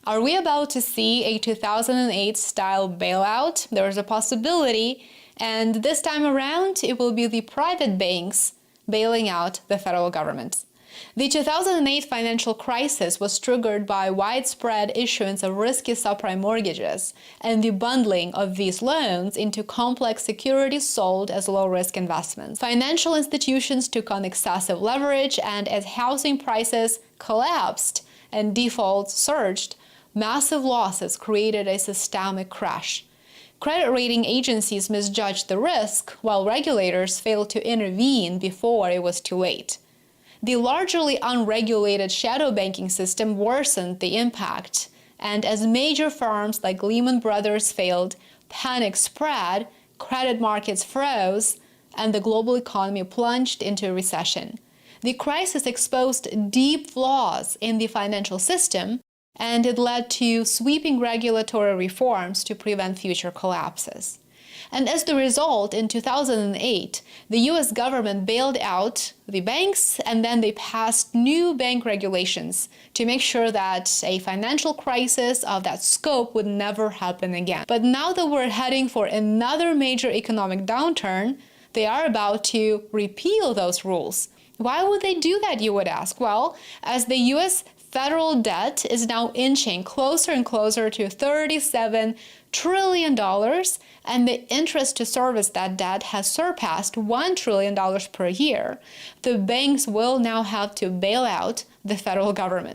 Are we about to see a 2008-style bailout? There is a possibility, and this time around, it will be the private banks bailing out the federal government. The 2008 financial crisis was triggered by widespread issuance of risky subprime mortgages and the bundling of these loans into complex securities sold as low-risk investments. Financial institutions took on excessive leverage, and as housing prices collapsed and defaults surged, massive losses created a systemic crash. Credit rating agencies misjudged the risk, while regulators failed to intervene before it was too late. The largely unregulated shadow banking system worsened the impact, and as major firms like Lehman Brothers failed, panic spread, credit markets froze, and the global economy plunged into recession. The crisis exposed deep flaws in the financial system, and it led to sweeping regulatory reforms to prevent future collapses. And as the result, in 2008, the US government bailed out the banks, and then they passed new bank regulations to make sure that a financial crisis of that scope would never happen again. But now that we're heading for another major economic downturn, they are about to repeal those rules. Why would they do that, you would ask? Well, as the US federal debt is now inching closer and closer to $37 trillion, and the interest to service that debt has surpassed $1 trillion per year, the banks will now have to bail out the federal government.